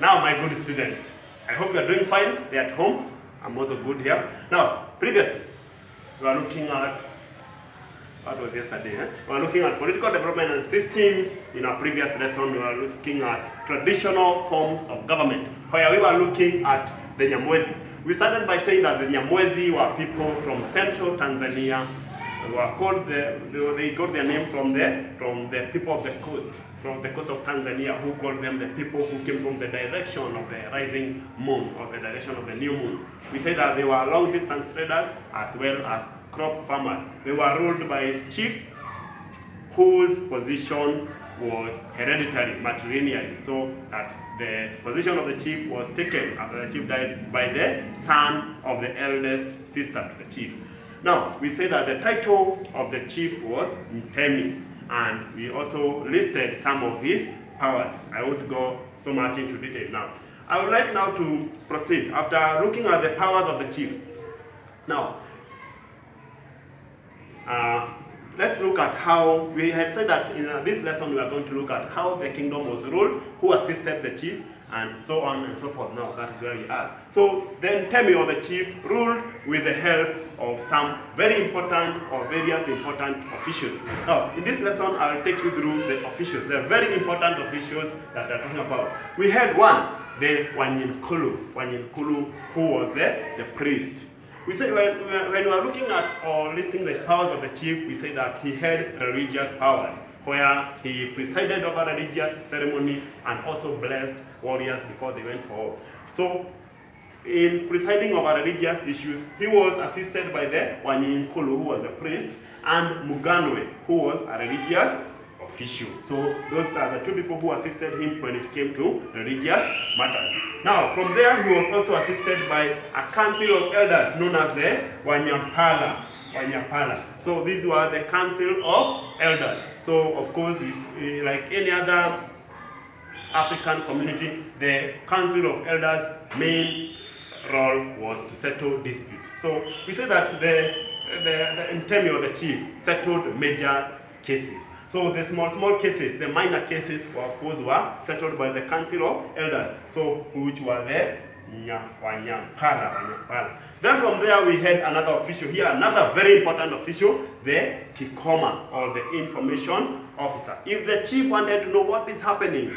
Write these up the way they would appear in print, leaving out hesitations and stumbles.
Now, my good students, I hope you are doing fine. They're at home. I'm also good here. Now, previously, we were looking at, what was yesterday? We were looking at political development and systems. In our previous lesson, we were looking at traditional forms of government, where we were looking at the Nyamwezi. We started by saying that the Nyamwezi were people from central Tanzania. They were called they got their name from the people of the coast, from the coast of Tanzania, who called them the people who came from the direction of the rising moon, or the direction of the new moon. We say that they were long distance traders as well as crop farmers. They were ruled by chiefs whose position was hereditary, matrilineal, so that the position of the chief was taken after the chief died by the son of the eldest sister to the chief. Now, we say that the title of the chief was Mtemi, and we also listed some of his powers. I won't go so much into detail now. I would like now to proceed after looking at the powers of the chief. Now, let's look at how, we had said that in this lesson we are going to look at how the kingdom was ruled, who assisted the chief, and so on and so forth. Now, that is where we are. So, then Temi, or the chief, ruled with the help of some very important or various important officials. Now, in this lesson, I'll take you through the officials, the very important officials that we're talking about. We had one, the Wanyinkulu, who was the priest. We say when we are looking at or listing the powers of the chief, we say that he had religious powers, where he presided over religious ceremonies and also blessed warriors before they went for war. So, in presiding over religious issues, he was assisted by the Wanyinkulu, who was the priest, and Muganwe, who was a religious official. So, those are the two people who assisted him when it came to religious matters. Now, from there, he was also assisted by a council of elders known as the Wanyampala. So these were the council of elders. So of course, like any other African community, the council of elders' main role was to settle disputes. So we say that the Ntemi, or the chief, settled major cases. So the small cases, the minor cases, of course, were settled by the council of elders. So which were the Wanyampala. Then from there we had another official here, another very important official, the Kikoma, or the information officer. If the chief wanted to know what is happening,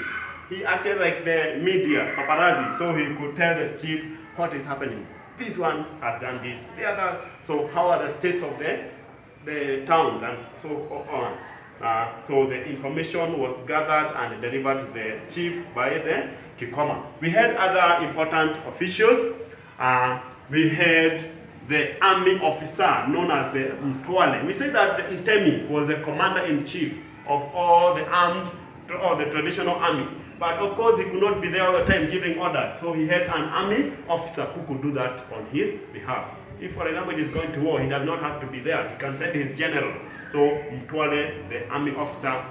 he acted like the media, paparazzi, so he could tell the chief what is happening. This one has done this, the other, so how are the states of the towns, and so on. So the information was gathered and delivered to the chief by the Kikoma. We had other important officials. We had the army officer known as the Mtwale. We say that the Ntemi was the commander-in-chief of all the armed, or the traditional army. But of course, he could not be there all the time giving orders. So he had an army officer who could do that on his behalf. If, for example, he is going to war, he does not have to be there. He can send his general. So Mtwale, the army officer,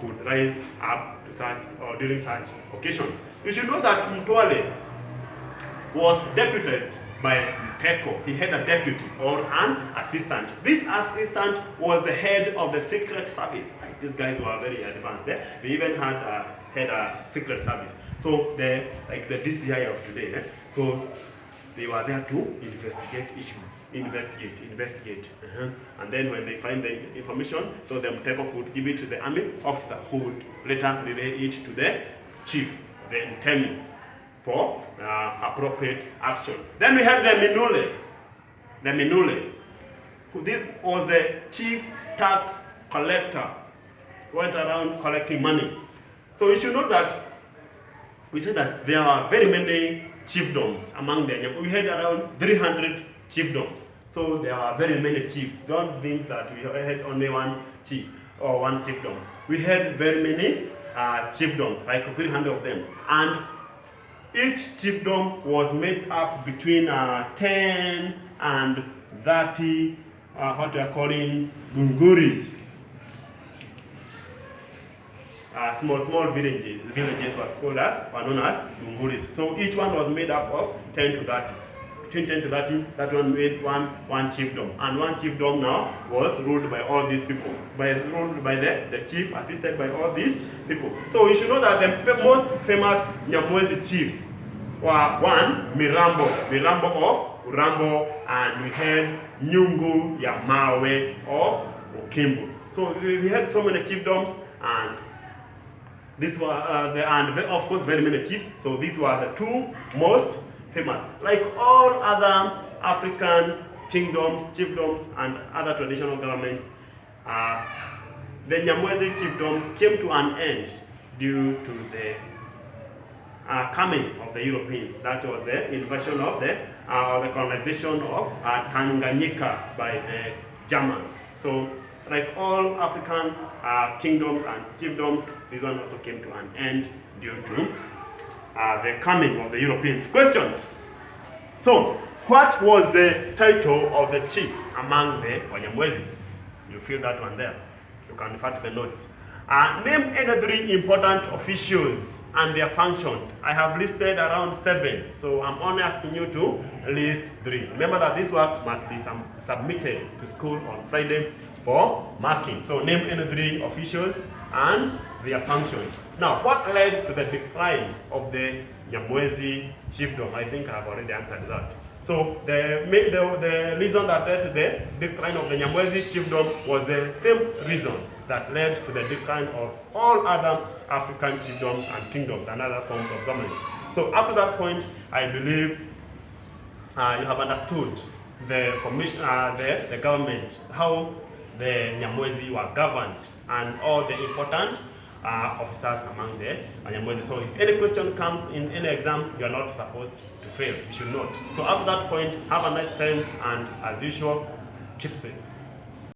could rise up to such, or during such occasions. You should know that Mtwale was deputized by Mteko. He had a deputy or an assistant. This assistant was the head of the secret service. These guys were very advanced. They even had a secret service. So like the DCI of today. So they were there to investigate issues. Investigate. And then when they find the information, so the Mteko could give it to the army officer, who would later relay it to the chief, the Ntemi, for appropriate action. Then we have the Minule. This was the chief tax collector, went around collecting money. So you should know that we said that there are very many chiefdoms among them. We had around 300 chiefdoms. So there are very many chiefs. Don't think that we had only one chief or one chiefdom. We had very many chiefdoms, like 300 of them. And each chiefdom was made up between 10 and 30, what we are calling gunguris. Small villages were known as gunguris. So each one was made up of 10 to 30. between 10 to 30, that one made one chiefdom. And one chiefdom now was ruled by all these people, ruled by the chief, assisted by all these people. So you should know that the most famous Nyamwezi chiefs were one, Mirambo of Urambo, and we had Nyungu Yamawe of Okimbu. So we had so many chiefdoms, and these were, of course, very many chiefs. So these were the two most famous. Like all other African kingdoms, chiefdoms, and other traditional governments, the Nyamwezi chiefdoms came to an end due to the coming of the Europeans. That was the invasion of the colonization of Tanganyika by the Germans. So, like all African kingdoms and chiefdoms, this one also came to an end due to the coming of the Europeans. Questions? So, what was the title of the chief among the Wanyamwezi? You feel that one there. You can refer to the notes. Name any 3 important officials and their functions. I have listed around 7, so I'm only asking you to list 3. Remember that this work must be submitted to school on Friday for marking. So name any 3 officials and their functions. Now, what led to the decline of the Nyamwezi chiefdom? I think I have already answered that. So the reason that led to the decline of the Nyamwezi chiefdom was the same reason that led to the decline of all other African chiefdoms and kingdoms and other forms of government. So up to that point, I believe you have understood the formation, the government, how the Nyamwezi were governed, and all the important officers among the Nyamwezi. So if any question comes in any exam, you are not supposed to fail. You should not. So up to that point, have a nice time, and as usual, keep safe.